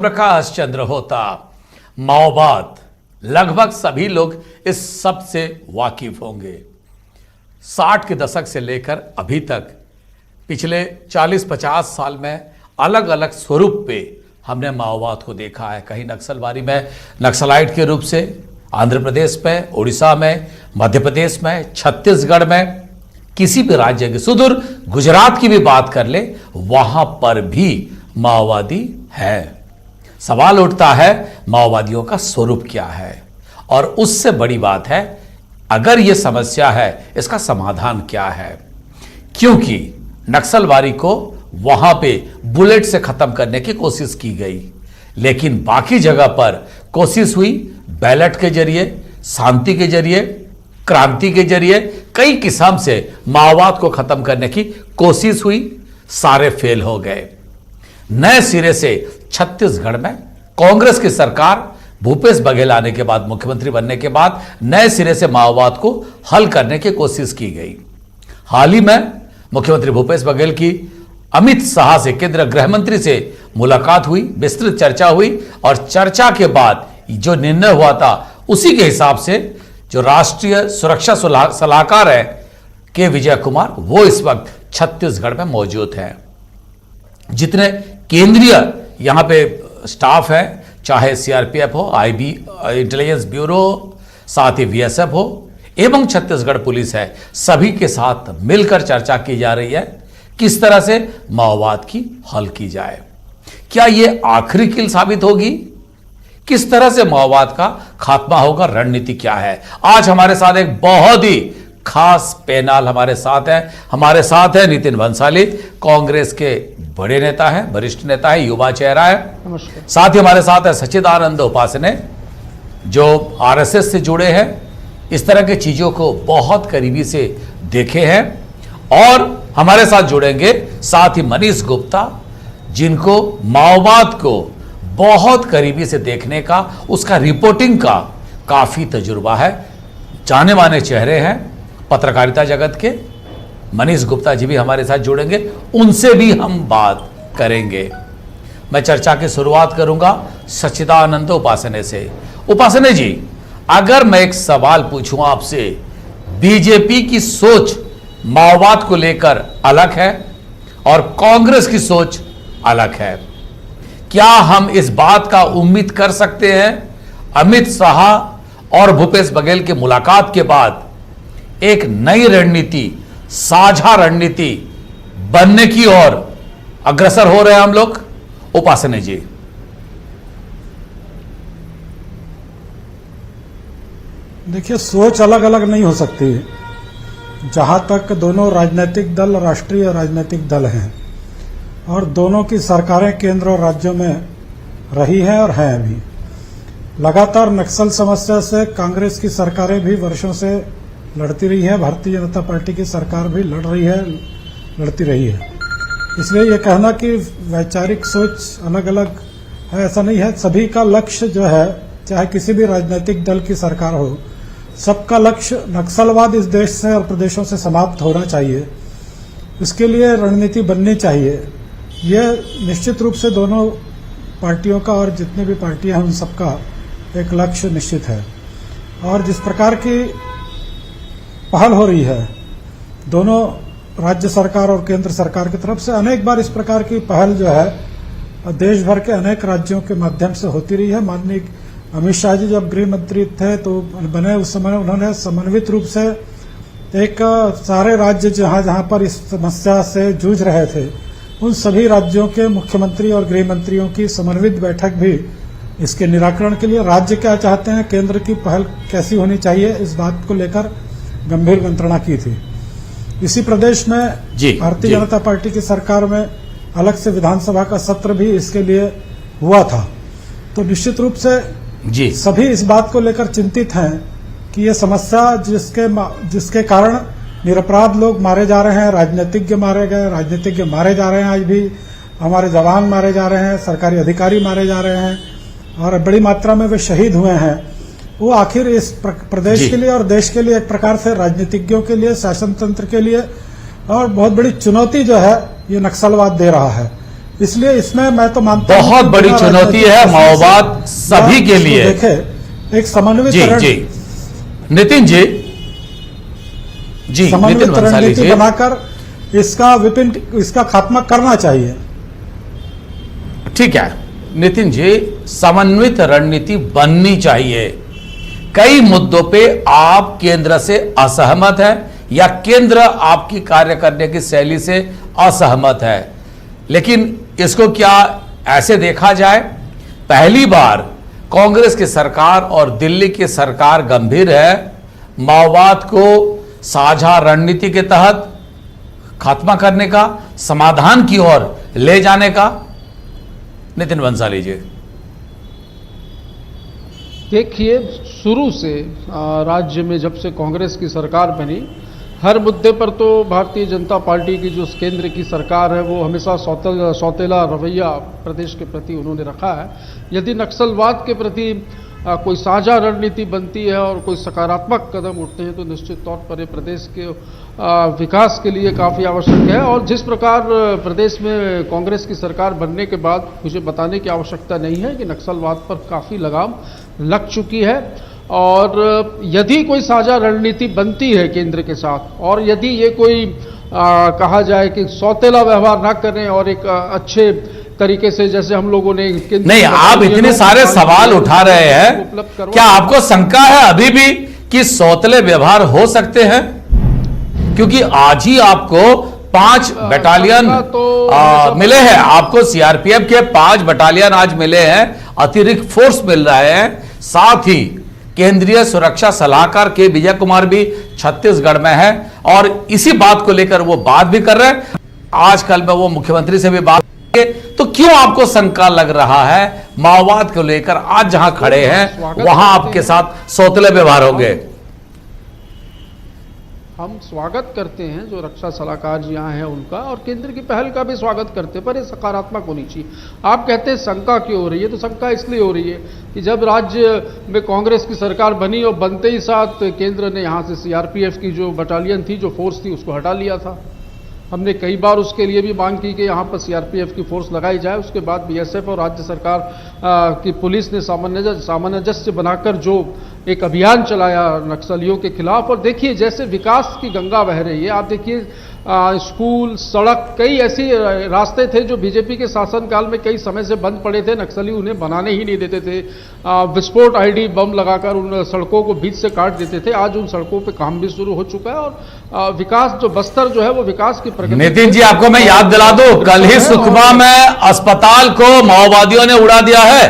प्रकाश चंद्र होता। माओवाद, लगभग सभी लोग इस सब से वाकिफ होंगे। 60 के दशक से लेकर अभी तक पिछले 40-50 साल में अलग अलग स्वरूप पे हमने माओवाद को देखा है। कहीं नक्सलवादी में नक्सलाइट के रूप से आंध्र प्रदेश में, उड़ीसा में, मध्य प्रदेश में, छत्तीसगढ़ में, किसी भी राज्य के, सुदूर गुजरात की भी बात कर ले, वहां पर भी माओवादी है। सवाल उठता है माओवादियों का स्वरूप क्या है, और उससे बड़ी बात है अगर यह समस्या है इसका समाधान क्या है। क्योंकि नक्सलवादी को वहां पे बुलेट से खत्म करने की कोशिश की गई, लेकिन बाकी जगह पर कोशिश हुई बैलेट के जरिए, शांति के जरिए, क्रांति के जरिए, कई किस्म से माओवाद को खत्म करने की कोशिश हुई, सारे फेल हो गए। नए सिरे से छत्तीसगढ़ में कांग्रेस की सरकार भूपेश बघेल आने के बाद, मुख्यमंत्री बनने के बाद नए सिरे से माओवाद को हल करने की कोशिश की गई। हाल ही में मुख्यमंत्री भूपेश बघेल की अमित शाह से, केंद्रीय गृह मंत्री से मुलाकात हुई, विस्तृत चर्चा हुई, और चर्चा के बाद जो निर्णय हुआ था उसी के हिसाब से जो राष्ट्रीय सुरक्षा सलाहकार है के विजय कुमार, वो इस वक्त छत्तीसगढ़ में मौजूद हैं। जितने केंद्रीय यहां पे स्टाफ है, चाहे सीआरपीएफ हो, आईबी इंटेलिजेंस ब्यूरो, साथ ही बीएसएफ हो, एवं छत्तीसगढ़ पुलिस है, सभी के साथ मिलकर चर्चा की जा रही है किस तरह से माओवाद की हल की जाए। क्या यह आखिरी किल साबित होगी? किस तरह से माओवाद का खात्मा होगा? रणनीति क्या है? आज हमारे साथ एक बहुत ही खास पैनल हमारे साथ है नितिन भंसाली, कांग्रेस के बड़े नेता हैं, वरिष्ठ नेता है, युवा चेहरा है। साथ ही हमारे साथ है सच्चिदानंद उपासने, जो आरएसएस से जुड़े हैं, इस तरह की चीजों को बहुत करीबी से देखे हैं। और हमारे साथ जुड़ेंगे साथ ही मनीष गुप्ता, जिनको माओवाद को बहुत करीबी से देखने का, उसका रिपोर्टिंग का काफी तजुर्बा है। जाने माने चेहरे हैं पत्रकारिता जगत के। मनीष गुप्ता जी भी हमारे साथ जुड़ेंगे, उनसे भी हम बात करेंगे। मैं चर्चा की शुरुआत करूंगा सच्चिदानंद उपासने से। उपासने जी, अगर मैं एक सवाल पूछूं आपसे, बीजेपी की सोच माओवाद को लेकर अलग है और कांग्रेस की सोच अलग है, क्या हम इस बात का उम्मीद कर सकते हैं अमित शाह और भूपेश बघेल की मुलाकात के बाद एक नई रणनीति, साझा रणनीति बनने की ओर अग्रसर हो रहे हैं हम लोग? उपासने जी। देखिए, सोच अलग अलग नहीं हो सकती। जहां तक दोनों राजनीतिक दल राष्ट्रीय राजनीतिक दल हैं और दोनों की सरकारें केंद्र और राज्यों में रही हैं और हैं अभी। लगातार नक्सल समस्या से कांग्रेस की सरकारें भी वर्षों से लड़ती रही है, भारतीय जनता पार्टी की सरकार भी लड़ती रही है। इसलिए ये कहना कि वैचारिक सोच अलग अलग है, ऐसा नहीं है। सभी का लक्ष्य जो है, चाहे किसी भी राजनीतिक दल की सरकार हो, सबका लक्ष्य नक्सलवाद इस देश से और प्रदेशों से समाप्त होना चाहिए। इसके लिए रणनीति बननी चाहिए। यह निश्चित रूप से दोनों पार्टियों का और जितने भी पार्टियां हैं उन सबका एक लक्ष्य निश्चित है। और जिस प्रकार की पहल हो रही है दोनों राज्य सरकार और केंद्र सरकार की तरफ से, अनेक बार इस प्रकार की पहल जो है देश भर के अनेक राज्यों के माध्यम से होती रही है। माननीय अमित शाह जी जब गृह मंत्री थे तो बने, उस समय उन्होंने समन्वित रूप से एक सारे राज्य जहां जहां पर इस समस्या से जूझ रहे थे, उन सभी राज्यों के मुख्यमंत्री और गृह मंत्रियों की समन्वित बैठक भी इसके निराकरण के लिए, राज्य क्या चाहते हैं, केंद्र की पहल कैसी होनी चाहिए, इस बात को लेकर गंभीर मंत्रणा की थी। इसी प्रदेश में भारतीय जनता पार्टी की सरकार में अलग से विधानसभा का सत्र भी इसके लिए हुआ था। तो निश्चित रूप से सभी इस बात को लेकर चिंतित हैं कि ये समस्या जिसके कारण निरपराध लोग मारे जा रहे हैं, राजनीतिज्ञ मारे जा रहे हैं, आज भी हमारे जवान मारे जा रहे हैं, सरकारी अधिकारी मारे जा रहे हैं और बड़ी मात्रा में वे शहीद हुए हैं। वो आखिर इस प्रदेश के लिए और देश के लिए एक प्रकार से राजनीतिज्ञों के लिए, शासन तंत्र के लिए और बहुत बड़ी चुनौती जो है ये नक्सलवाद दे रहा है। इसलिए इसमें मैं तो मानता हूं बहुत कि बड़ी बिना चुनौती राजनीतिक है दृष्टि माओवाद से सभी के इसको लिए। देखे एक समन्वित जी नितिन जी, नितिन समन्वित भंसाली रणनीति जी, बनाकर इसका खात्मा करना चाहिए। ठीक है नितिन जी, समन्वित रणनीति बननी चाहिए। कई मुद्दों पे आप केंद्र से असहमत है या केंद्र आपकी कार्य करने की शैली से असहमत है, लेकिन इसको क्या ऐसे देखा जाए, पहली बार कांग्रेस की सरकार और दिल्ली की सरकार गंभीर है माओवाद को साझा रणनीति के तहत खात्मा करने का, समाधान की ओर ले जाने का। नितिन भंसाली जी, देखिए, शुरू से राज्य में जब से कांग्रेस की सरकार बनी, हर मुद्दे पर तो भारतीय जनता पार्टी की जो केंद्र की सरकार है वो हमेशा सौतेला रवैया प्रदेश के प्रति उन्होंने रखा है। यदि नक्सलवाद के प्रति कोई साझा रणनीति बनती है और कोई सकारात्मक कदम उठते हैं तो निश्चित तौर पर ये प्रदेश के विकास के लिए काफ़ी आवश्यक है। और जिस प्रकार प्रदेश में कांग्रेस की सरकार बनने के बाद मुझे बताने की आवश्यकता नहीं है कि नक्सलवाद पर काफ़ी लगाम लग चुकी है। और यदि कोई साझा रणनीति बनती है केंद्र के साथ और यदि ये कोई कहा जाए कि सौतेला व्यवहार ना करें और एक अच्छे तरीके से, जैसे हम लोगों ने नहीं, आप इतने सारे सवाल उठा रहे हैं, क्या आपको शंका है अभी भी कि सौतेले व्यवहार हो सकते हैं? क्योंकि आज ही आपको 5 बटालियन मिले हैं, आपको सीआरपीएफ के 5 बटालियन आज मिले हैं, अतिरिक्त फोर्स मिल रहे हैं। साथ ही केंद्रीय सुरक्षा सलाहकार के विजय कुमार भी छत्तीसगढ़ में है और इसी बात को लेकर वो बात भी कर रहे हैं। आजकल में वो मुख्यमंत्री से भी बात, तो क्यों आपको शंका लग रहा है माओवाद को लेकर आज जहां खड़े हैं वहां आपके साथ सौतेले व्यवहार होंगे? हम स्वागत करते हैं जो रक्षा सलाहकार जी यहाँ हैं उनका, और केंद्र की पहल का भी स्वागत करते हैं, पर ये सकारात्मक होनी चाहिए। आप कहते हैं शंका क्यों हो रही है, तो शंका इसलिए हो रही है कि जब राज्य में कांग्रेस की सरकार बनी और बनते ही साथ केंद्र ने यहाँ से सीआरपीएफ की जो बटालियन थी, जो फोर्स थी, उसको हटा लिया था। हमने कई बार उसके लिए भी मांग की कि यहाँ पर सीआरपीएफ की फोर्स लगाई जाए। उसके बाद बीएसएफ और राज्य सरकार की पुलिस ने सामंजस्य बनाकर जो एक अभियान चलाया नक्सलियों के खिलाफ। और देखिए जैसे विकास की गंगा बह रही है, आप देखिए स्कूल, सड़क, कई ऐसे रास्ते थे जो बीजेपी के शासनकाल में कई समय से बंद पड़े थे, नक्सली उन्हें बनाने ही नहीं देते थे। विस्फोट आईडी बम लगाकर उन सड़कों को बीच से काट देते थे। आज उन सड़कों पे काम भी शुरू हो चुका है और विकास जो बस्तर जो है वो विकास की प्रगति। नितिन जी, आपको मैं याद दिला दूं, कल ही सुकमा में अस्पताल को माओवादियों ने उड़ा दिया है,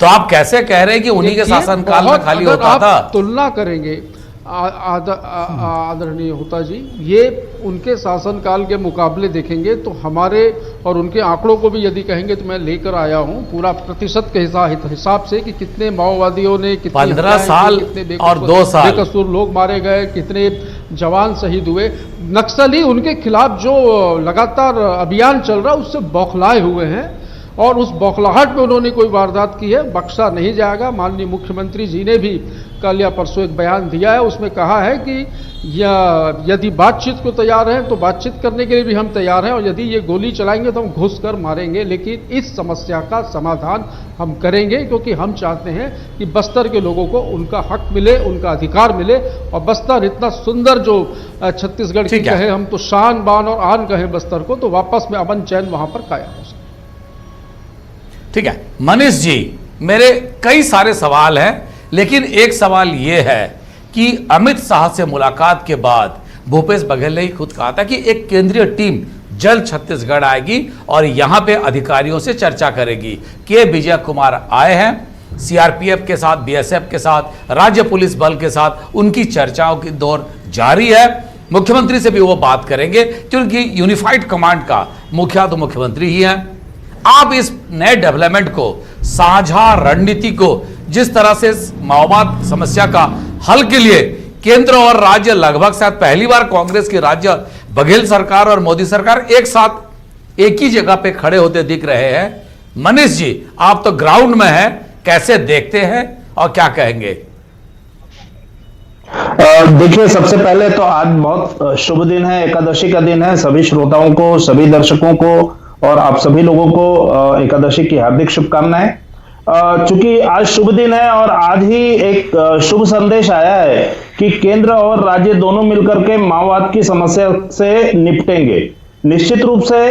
तो आप कैसे कह रहे हैं कि उन्हीं के शासनकाल में खाली होता था? तुलना करेंगे आदरणीय होता जी, ये उनके शासनकाल के मुकाबले देखेंगे तो हमारे और उनके आंकड़ों को भी यदि कहेंगे तो मैं लेकर आया हूं पूरा प्रतिशत के हिसाब से कि कितने माओवादियों ने, कितने 15 साल और 2 साल बेकसूर लोग मारे गए, कितने जवान शहीद हुए। नक्सली उनके खिलाफ जो लगातार अभियान चल रहा है उससे बौखलाए हुए हैं और उस बौखलाहट में उन्होंने कोई वारदात की है, बख्शा नहीं जाएगा। माननीय मुख्यमंत्री जी ने भी कल या परसों एक बयान दिया है, उसमें कहा है कि यदि बातचीत को तैयार हैं तो बातचीत करने के लिए भी हम तैयार हैं और यदि ये गोली चलाएंगे तो हम घुस कर मारेंगे, लेकिन इस समस्या का समाधान हम करेंगे क्योंकि हम चाहते हैं कि बस्तर के लोगों को उनका हक मिले, उनका अधिकार मिले। और बस्तर इतना सुंदर जो छत्तीसगढ़ की कहे हम तो शान बान और आन कहे बस्तर को, तो वापस में अमन चैन वहां पर कायम हो सके। ठीक है मनीष जी, मेरे कई सारे सवाल हैं, लेकिन एक सवाल यह है कि अमित शाह से मुलाकात के बाद भूपेश बघेल ने ही खुद कहा था कि एक केंद्रीय टीम जल्द छत्तीसगढ़ आएगी और यहां पे अधिकारियों से चर्चा करेगी। के विजय कुमार आए हैं, सीआरपीएफ के साथ, बीएसएफ के साथ, राज्य पुलिस बल के साथ उनकी चर्चाओं की दौर जारी है। मुख्यमंत्री से भी वो बात करेंगे क्योंकि यूनिफाइड कमांड का मुखिया तो मुख्यमंत्री ही है। आप इस नए डेवलपमेंट को, साझा रणनीति को, जिस तरह से माओवाद समस्या का हल के लिए केंद्र और राज्य लगभग शायद पहली बार कांग्रेस की राज्य बघेल सरकार और मोदी सरकार एक साथ एक ही जगह पे खड़े होते दिख रहे हैं। मनीष जी, आप तो ग्राउंड में हैं, कैसे देखते हैं और क्या कहेंगे? देखिए, सबसे पहले तो आज बहुत शुभ दिन है, एकादशी का दिन है। सभी श्रोताओं को, सभी दर्शकों को और आप सभी लोगों को एकादशी की हार्दिक शुभकामनाएं। चूंकि आज शुभ दिन है और आज ही एक शुभ संदेश आया है कि केंद्र और राज्य दोनों मिलकर के माओवाद की समस्या से निपटेंगे। निश्चित रूप से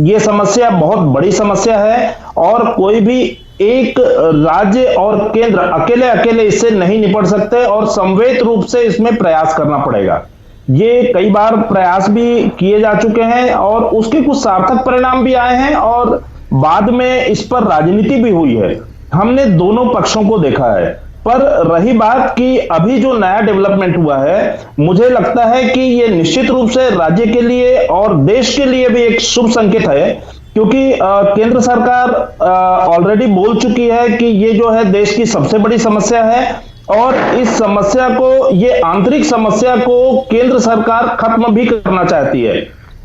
ये समस्या बहुत बड़ी समस्या है और कोई भी एक राज्य और केंद्र अकेले अकेले इससे नहीं निपट सकते और समवेत रूप से इसमें प्रयास करना पड़ेगा। ये कई बार प्रयास भी किए जा चुके हैं और उसके कुछ सार्थक परिणाम भी आए हैं और बाद में इस पर राजनीति भी हुई है। हमने दोनों पक्षों को देखा है। पर रही बात कि अभी जो नया डेवलपमेंट हुआ है, मुझे लगता है कि ये निश्चित रूप से राज्य के लिए और देश के लिए भी एक शुभ संकेत है, क्योंकि केंद्र सरकार ऑलरेडी बोल चुकी है कि ये जो है देश की सबसे बड़ी समस्या है और इस समस्या को, ये आंतरिक समस्या को केंद्र सरकार खत्म भी करना चाहती है।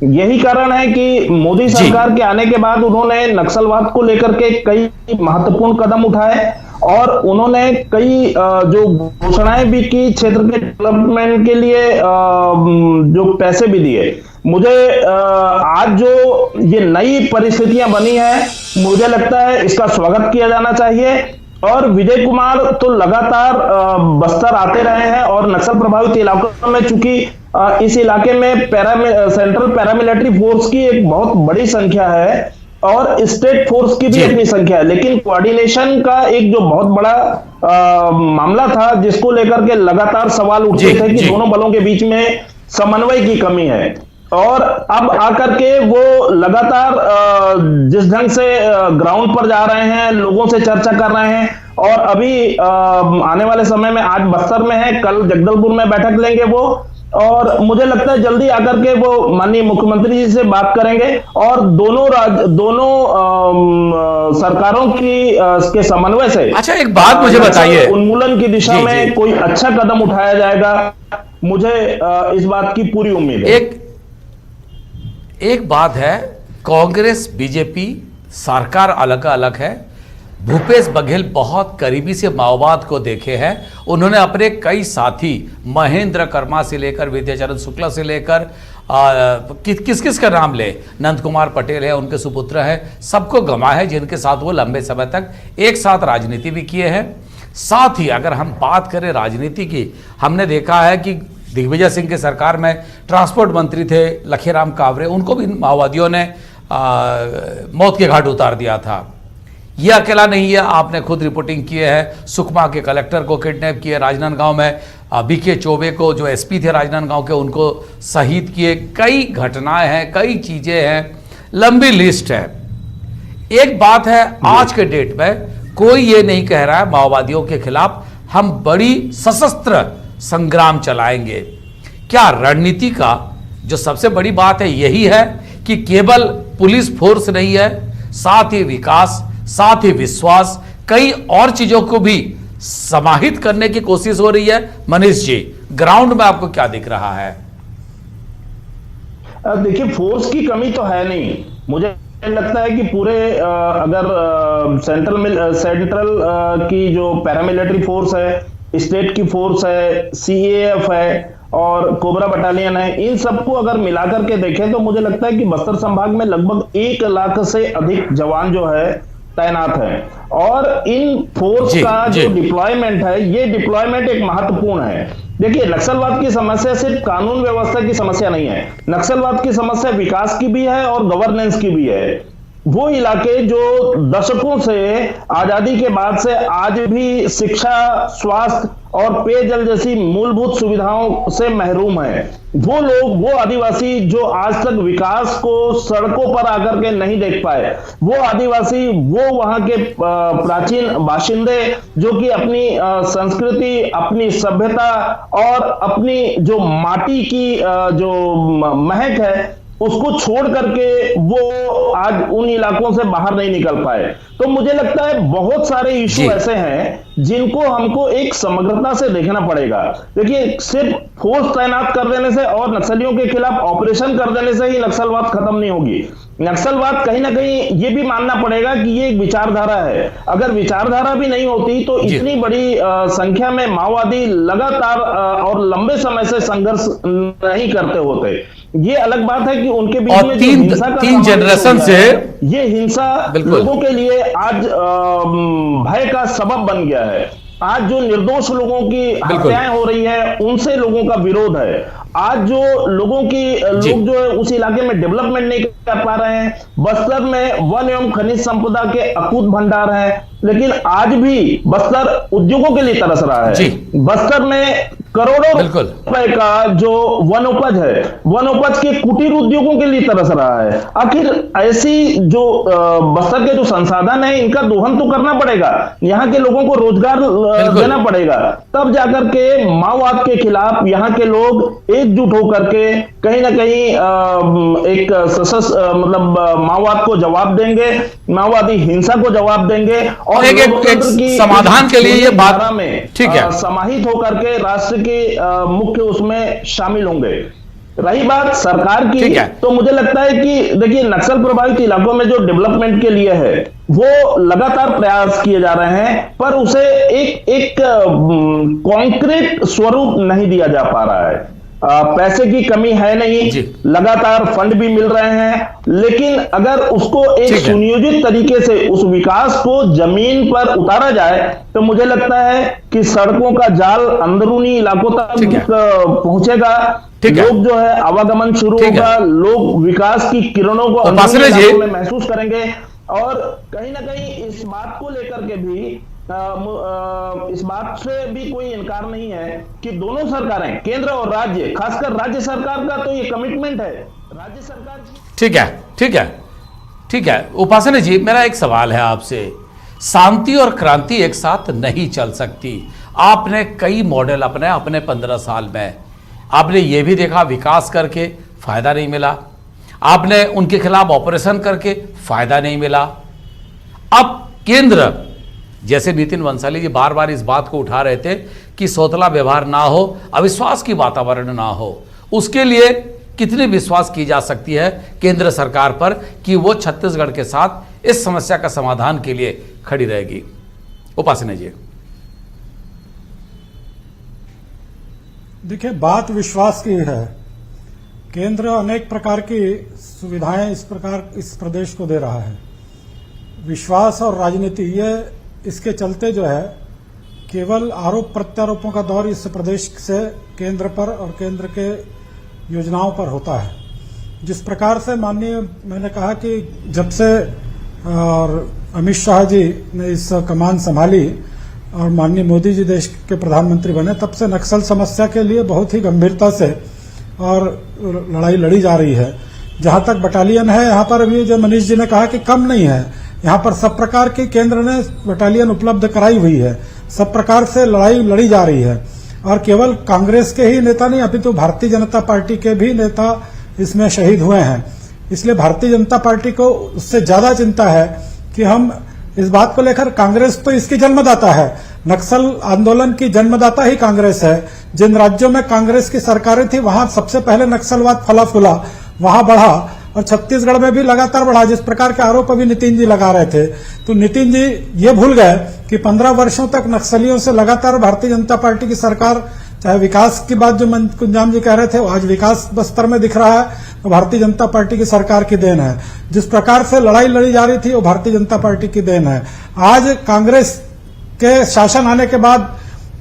यही कारण है कि मोदी सरकार के आने के बाद उन्होंने नक्सलवाद को लेकर के कई महत्वपूर्ण कदम उठाए और उन्होंने कई जो घोषणाएं भी की, क्षेत्र के डेवलपमेंट के लिए जो पैसे भी दिए। मुझे आज जो ये नई परिस्थितियां बनी है, मुझे लगता है इसका स्वागत किया जाना चाहिए। और विजय कुमार तो लगातार बस्तर आते रहे हैं और नक्सल प्रभावित इलाकों में, चूंकि इस इलाके में सेंट्रल पैरामिलिट्री फोर्स की एक बहुत बड़ी संख्या है और स्टेट फोर्स की भी अपनी संख्या है, लेकिन कोऑर्डिनेशन का एक जो बहुत बड़ा मामला था जिसको लेकर के लगातार सवाल उठते थे कि दोनों बलों के बीच में समन्वय की कमी है। और अब आकर के वो लगातार जिस ढंग से ग्राउंड पर जा रहे हैं, लोगों से चर्चा कर रहे हैं और अभी आने वाले समय में, आज बस्तर में है, कल जगदलपुर में बैठक लेंगे वो, और मुझे लगता है जल्दी आकर के वो माननीय मुख्यमंत्री जी से बात करेंगे और दोनों सरकारों की के समन्वय से, अच्छा एक बात मुझे बताइए, उन्मूलन की दिशा में कोई अच्छा कदम उठाया जाएगा। मुझे इस बात की पूरी उम्मीद है। एक बात है, कांग्रेस बीजेपी सरकार अलग अलग है। भूपेश बघेल बहुत करीबी से माओवाद को देखे हैं। उन्होंने अपने कई साथी महेंद्र कर्मा से लेकर विद्याचरण शुक्ला से लेकर किस किस का नाम ले, नंद कुमार पटेल है, उनके सुपुत्र है, सबको गंवा है, जिनके साथ वो लंबे समय तक एक साथ राजनीति भी किए हैं। साथ ही अगर हम बात करें राजनीति की, हमने देखा है कि दिग्विजय सिंह की सरकार में ट्रांसपोर्ट मंत्री थे लखेराम कावरे, उनको भी माओवादियों ने मौत के घाट उतार दिया था। यह अकेला नहीं है, आपने खुद रिपोर्टिंग की है, सुकमा के कलेक्टर को किडनैप किए, राजनांदगांव में बीके चौबे को जो एसपी थे राजनांदगांव के, उनको शहीद किए। कई घटनाएं हैं, कई चीजें हैं, लंबी लिस्ट है। एक बात है, आज के डेट में कोई ये नहीं कह रहा है माओवादियों के खिलाफ हम बड़ी सशस्त्र संग्राम चलाएंगे। क्या रणनीति का जो सबसे बड़ी बात है यही है कि केवल पुलिस फोर्स नहीं है, साथ ही विकास, साथ ही विश्वास, कई और चीजों को भी समाहित करने की कोशिश हो रही है? मनीष जी, ग्राउंड में आपको क्या दिख रहा है? देखिए, फोर्स की कमी तो है नहीं। मुझे लगता है कि पूरे अगर सेंट्रल की जो पैरामिलिट्री फोर्स है, स्टेट की फोर्स है, सीएएफ है और कोबरा बटालियन है, इन सबको अगर मिलाकर के देखें तो मुझे लगता है कि बस्तर संभाग में लगभग 1 लाख से अधिक जवान जो है तैनात है। और इन फोर्स का जो डिप्लॉयमेंट है, ये डिप्लॉयमेंट एक महत्वपूर्ण है। देखिए, नक्सलवाद की समस्या सिर्फ कानून व्यवस्था की समस्या नहीं है, नक्सलवाद की समस्या विकास की भी है और गवर्नेंस की भी है। वो इलाके जो दशकों से, आजादी के बाद से आज भी शिक्षा, स्वास्थ्य और पेयजल जैसी मूलभूत सुविधाओं से महरूम है, वो लोग, वो आदिवासी जो आज तक विकास को सड़कों पर आकर के नहीं देख पाए, वो आदिवासी, वो वहां के प्राचीन बाशिंदे जो कि अपनी संस्कृति, अपनी सभ्यता और अपनी जो माटी की जो महक है उसको छोड़ करके वो आज उन इलाकों से बाहर नहीं निकल पाए। तो मुझे लगता है बहुत सारे इशू ऐसे हैं जिनको हमको एक समग्रता से देखना पड़ेगा। देखिए, सिर्फ फोर्स तैनात कर देने से और नक्सलियों के खिलाफ ऑपरेशन कर देने से ही नक्सलवाद खत्म नहीं होगी। नक्सलवाद कहीं ना कहीं ये भी मानना पड़ेगा कि ये एक विचारधारा है। अगर विचारधारा भी नहीं होती तो इतनी बड़ी संख्या में माओवादी लगातार और लंबे समय से संघर्ष नहीं करते होते। ये अलग बात है कि उनके बीच और में तीन जो हिंसा का तीन सामना जनरेशन हो से गया है, ये हिंसा बिल्कुल। लोगों के लिए आज भय का सबब बन गया है। आज जो निर्दोष लोगों की हत्याएं हो रही है, उनसे लोगों का विरोध है। आज जो लोगों की लोग जो है उस इलाके में डेवलपमेंट नहीं कर पा रहे हैं। बस्तर में वन एवं खनिज संपदा के अकूत भंडार है, लेकिन आज भी बस्तर उद्योगों के लिए तरस रहा है। बस्तर में करोड़ों रुपए का जो वनोपज है, वनोपज के कुटीर उद्योगों के लिए तरस रहा है। आखिर ऐसी जो बस्तर के जो संसाधन है, इनका दोहन तो करना पड़ेगा, यहाँ के लोगों को रोजगार देना पड़ेगा, तब जाकर के माओवाद के खिलाफ यहाँ के लोग एकजुट होकर के कहीं ना कहीं एक मतलब माओवाद को जवाब देंगे, माओवादी हिंसा को जवाब देंगे और एक समाधान के लिए ये बात में ठीक है समाहित होकर के राष्ट्र के मुख्य उसमें शामिल होंगे। रही बात सरकार की, तो मुझे लगता है कि देखिए, नक्सल प्रभावित इलाकों में जो डेवलपमेंट के लिए है वो लगातार प्रयास किए जा रहे हैं, पर उसे एक कॉन्क्रीट स्वरूप नहीं दिया जा पा रहा है। पैसे की कमी है नहीं, लगातार फंड भी मिल रहे हैं, लेकिन अगर उसको एक सुनियोजित तरीके से उस विकास को जमीन पर उतारा जाए तो मुझे लगता है कि सड़कों का जाल अंदरूनी इलाकों तक पहुंचेगा, लोग जो है आवागमन शुरू होगा, लोग विकास की किरणों को अंदरूनी इलाकों में महसूस करेंगे। और कहीं ना कहीं इस बात को लेकर के भी इस बात से भी कोई इनकार नहीं है कि दोनों सरकारें, केंद्र और राज्य, खासकर राज्य सरकार का तो ये कमिटमेंट है, राज्य सरकार की। ठीक है उपासना जी, मेरा एक सवाल है आपसे। शांति और क्रांति एक साथ नहीं चल सकती। आपने कई मॉडल अपने 15 साल में आपने ये भी देखा, विकास करके फायदा नहीं मिला, आपने उनके खिलाफ ऑपरेशन करके फायदा नहीं मिला। अब केंद्र, जैसे नितिन वंसाली जी बार बार इस बात को उठा रहे थे कि सौतला व्यवहार ना हो, अविश्वास की वातावरण ना हो, उसके लिए कितनी विश्वास की जा सकती है केंद्र सरकार पर कि वो छत्तीसगढ़ के साथ इस समस्या का समाधान के लिए खड़ी रहेगी? उपासना जी। देखिए, बात विश्वास की है। केंद्र अनेक प्रकार की सुविधाएं इस प्रदेश को दे रहा है। विश्वास और राजनीति, ये इसके चलते जो है केवल आरोप प्रत्यारोपों का दौर इस प्रदेश से केंद्र पर और केंद्र के योजनाओं पर होता है। जिस प्रकार से माननीय, मैंने कहा कि जब से और अमित शाह जी ने इस कमान संभाली और माननीय मोदी जी देश के प्रधानमंत्री बने, तब से नक्सल समस्या के लिए बहुत ही गंभीरता से और लड़ाई लड़ी जा रही है। जहां तक बटालियन है, यहाँ पर अभी जो मनीष जी ने कहा कि कम नहीं है, यहाँ पर सब प्रकार की केंद्र ने बटालियन उपलब्ध कराई हुई है, सब प्रकार से लड़ाई लड़ी जा रही है। और केवल कांग्रेस के ही नेता नहीं, अभी तो भारतीय जनता पार्टी के भी नेता इसमें शहीद हुए हैं। इसलिए भारतीय जनता पार्टी को उससे ज्यादा चिंता है कि हम इस बात को लेकर, कांग्रेस तो इसकी जन्मदाता है, नक्सल आंदोलन की जन्मदाता ही कांग्रेस है। जिन राज्यों में कांग्रेस की सरकारें थी वहां सबसे पहले नक्सलवाद फला फूला, वहां बढ़ा और छत्तीसगढ़ में भी लगातार बढ़ा। जिस प्रकार के आरोप अभी नितिन जी लगा रहे थे, तो नितिन जी ये भूल गए कि 15 वर्षों तक नक्सलियों से लगातार भारतीय जनता पार्टी की सरकार, चाहे विकास की बात जो कुंजाम जी कह रहे थे, आज विकास बस्तर में दिख रहा है, तो भारतीय जनता पार्टी की सरकार की देन है। जिस प्रकार से लड़ाई लड़ी जा रही थी वो भारतीय जनता पार्टी की देन है। आज कांग्रेस के शासन आने के बाद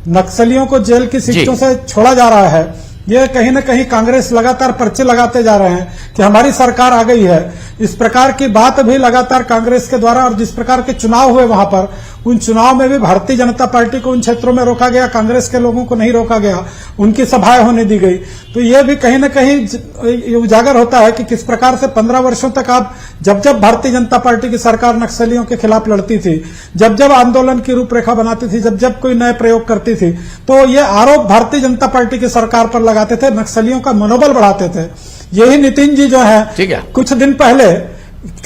नक्सलियों को जेल की सीटों से छोड़ा जा रहा है। ये कहीं न कहीं कांग्रेस लगातार पर्चे लगाते जा रहे हैं कि हमारी सरकार आ गई है। इस प्रकार की बात भी लगातार कांग्रेस के द्वारा, और जिस प्रकार के चुनाव हुए वहां पर, उन चुनाव में भी भारतीय जनता पार्टी को उन क्षेत्रों में रोका गया, कांग्रेस के लोगों को नहीं रोका गया, उनकी सभाएं होने दी गई। तो ये भी कहीं न कहीं उजागर होता है कि किस प्रकार से 15 वर्षों तक आप, जब जब भारतीय जनता पार्टी की सरकार नक्सलियों के खिलाफ लड़ती थी, जब जब आंदोलन की रूपरेखा बनाती थी, जब जब कोई नए प्रयोग करती थी, तो ये आरोप भारतीय जनता पार्टी की सरकार पर लगाते थे, नक्सलियों का मनोबल बढ़ाते थे। यही नितिन जी जो है कुछ दिन पहले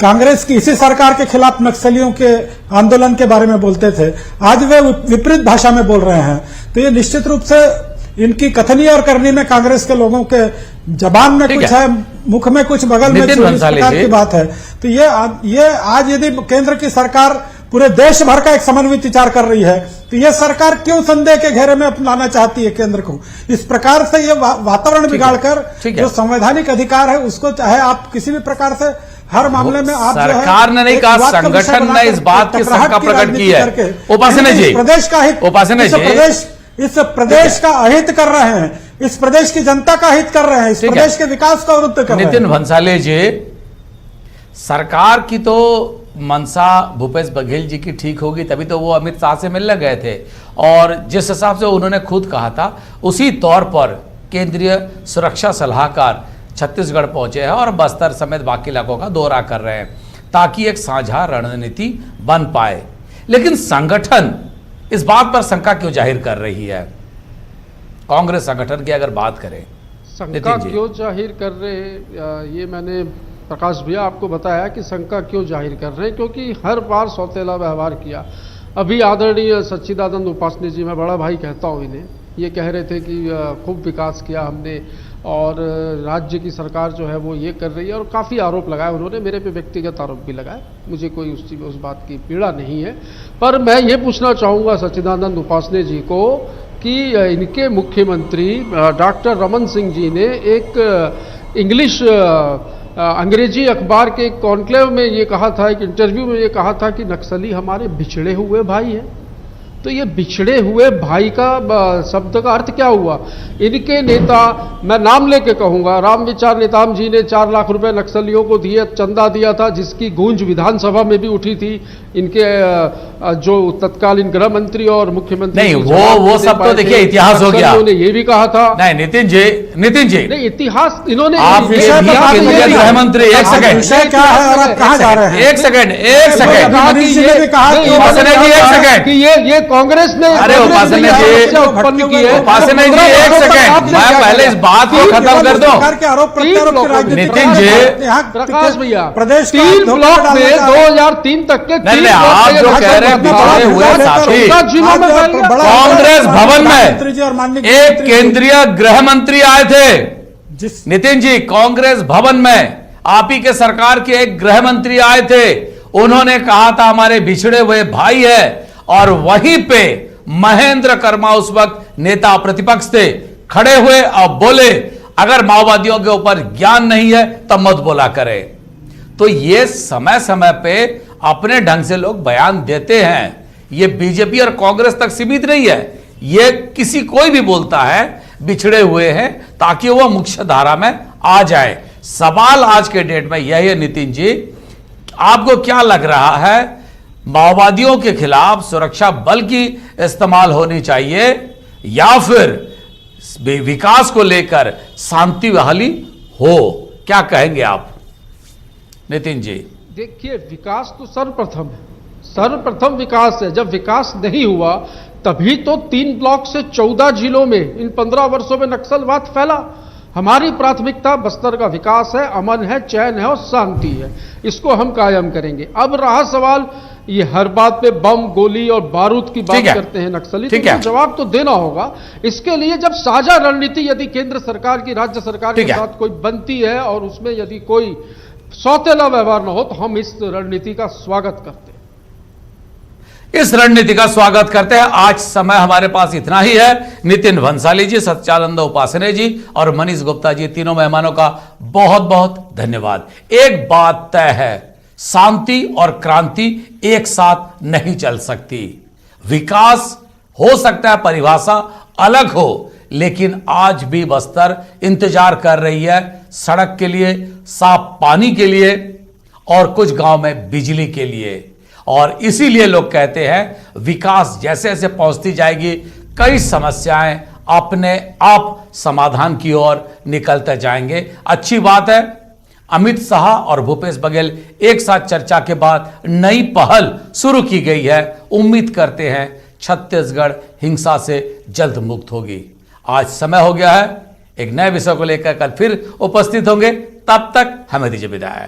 कांग्रेस की इसी सरकार के खिलाफ नक्सलियों के आंदोलन के बारे में बोलते थे, आज वे विपरीत भाषा में बोल रहे हैं। तो ये निश्चित रूप से इनकी कथनी और करनी में कांग्रेस के लोगों के जबान में कुछ है, मुख में कुछ, बगल में कुछ, इस प्रकार की बात है। तो ये आज यदि केंद्र की सरकार पूरे देश भर का एक समन्वित विचार कर रही है, तो ये सरकार क्यों संदेह के घेरे में अपनाना चाहती है केंद्र को? इस प्रकार से ये वातावरण बिगाड़कर जो संवैधानिक अधिकार है उसको चाहे आप किसी भी प्रकार से हर मामले में आप सरकार ने नहीं कहा, संगठन ने इस बात की शंका प्रकट की है। उपासना जी, प्रदेश का हित, उपासना जी, इस प्रदेश का अहित कर रहे हैं, इस प्रदेश की जनता का हित कर रहे हैं, इस प्रदेश के विकास का विरुद्ध कर रहे हैं। नितिन भंसाली जी, सरकार की तो मनसा भूपेश बघेल जी की ठीक होगी, तभी तो वो अमित शाह से मिलने गए थे, और जिस हिसाब से उन्होंने खुद कहा था उसी तौर पर केंद्रीय सुरक्षा सलाहकार छत्तीसगढ़ पहुंचे हैं और बस्तर समेत बाकी इलाकों का दौरा कर रहे हैं ताकि एक साझा रणनीति बन पाए। लेकिन संगठन इस बात पर शंका क्यों जाहिर कर रही है? कांग्रेस संगठन की अगर बात करें, शंका क्यों जाहिर कर रहे हैं, ये मैंने प्रकाश भैया आपको बताया कि शंका क्यों जाहिर कर रहे हैं, क्योंकि हर बार सौतेला व्यवहार किया। अभी आदरणीय सच्चिदानंद उपासने जी, मैं बड़ा भाई कहता हूँ इन्हें, ये कह रहे थे कि खूब विकास किया हमने और राज्य की सरकार जो है वो ये कर रही है, और काफ़ी आरोप लगाए उन्होंने, मेरे पे व्यक्तिगत आरोप भी लगाए। मुझे कोई उस बात की पीड़ा नहीं है, पर मैं ये पूछना चाहूँगा सच्चिदानंद उपासने जी को कि इनके मुख्यमंत्री डॉक्टर रमन सिंह जी ने एक इंग्लिश अंग्रेजी अखबार के एक कॉन्क्लेव में ये कहा था, एक इंटरव्यू में ये कहा था कि नक्सली हमारे बिछड़े हुए भाई हैं। तो ये बिछड़े हुए भाई का शब्द का अर्थ क्या हुआ? इनके नेता, मैं नाम लेके कहूंगा, रामविचार नेताम जी ने 4 लाख रुपए नक्सलियों को दिए, चंदा दिया था, जिसकी गूंज विधानसभा में भी उठी थी। इनके जो तत्कालीन गृह मंत्री और मुख्यमंत्री नहीं, वो सब तो देखिए इतिहास हो गया। उन्होंने ये भी कहा था। नहीं नितिन जी नहीं, इतिहास इन्होंने गृह मंत्री, एक सेकंड, क्या है और आप कहाँ जा रहे हैं? एक सेकंड एक सेकंड, ये कांग्रेस ने, अरे उपासना जी, उत्पन्न की है। उपासना जी एक सेकंड, मैं पहले इस बात को खत्म कर दूं। नितिन जी, प्रकाश भैया, प्रदेश 3 ब्लॉक में 2003 तक के 3 आप जो कह रहे हैं बिछड़े हुए साथी, कांग्रेस भवन में एक केंद्रीय गृह मंत्री आए थे। नितिन जी, कांग्रेस भवन में आप ही के सरकार के एक गृह मंत्री आए थे, उन्होंने कहा था हमारे बिछड़े हुए भाई है, और वहीं पे महेंद्र कर्मा उस वक्त नेता प्रतिपक्ष थे, खड़े हुए और बोले अगर माओवादियों के ऊपर ज्ञान नहीं है तब मत बोला करें। तो ये समय समय पे अपने ढंग से लोग बयान देते हैं, ये बीजेपी और कांग्रेस तक सीमित नहीं है, ये कोई भी बोलता है बिछड़े हुए हैं ताकि वह मुख्य धारा में आ जाए। सवाल आज के डेट में यही है नितिन जी, आपको क्या लग रहा है, माओवादियों के खिलाफ सुरक्षा बल की इस्तेमाल होनी चाहिए या फिर विकास को लेकर शांति बहाली हो? क्या कहेंगे आप नितिन जी? देखिए, विकास तो सर्वप्रथम है, सर्वप्रथम विकास है। जब विकास नहीं हुआ तभी तो 3 ब्लॉक से 14 जिलों में इन 15 वर्षों में नक्सलवाद फैला। हमारी प्राथमिकता बस्तर का विकास है, अमन है, चैन है और शांति है, इसको हम कायम करेंगे। अब रहा सवाल, ये हर बात पे बम, गोली और बारूद की बात करते हैं नक्सली, तो जवाब तो देना होगा। इसके लिए जब साझा रणनीति यदि केंद्र सरकार की राज्य सरकार के साथ कोई बनती है और उसमें यदि कोई सौतेला व्यवहार न हो, तो हम इस रणनीति का स्वागत करते हैं। इस रणनीति का स्वागत करते हैं। आज समय हमारे पास इतना ही है। नितिन भंसाली जी, सच्चिदानंद उपासने जी और मनीष गुप्ता जी, तीनों मेहमानों का बहुत बहुत धन्यवाद। एक बात तय है, शांति और क्रांति एक साथ नहीं चल सकती। विकास हो सकता है परिभाषा अलग हो, लेकिन आज भी बस्तर इंतजार कर रही है सड़क के लिए, साफ पानी के लिए और कुछ गांव में बिजली के लिए। और इसीलिए लोग कहते हैं विकास जैसे जैसे पहुंचती जाएगी, कई समस्याएं अपने आप समाधान की ओर निकलते जाएंगे। अच्छी बात है, अमित शाह और भूपेश बघेल एक साथ चर्चा के बाद नई पहल शुरू की गई है। उम्मीद करते हैं छत्तीसगढ़ हिंसा से जल्द मुक्त होगी। आज समय हो गया है, एक नए विषय को लेकर कल फिर उपस्थित होंगे। तब तक हमें दीजिए विदाई।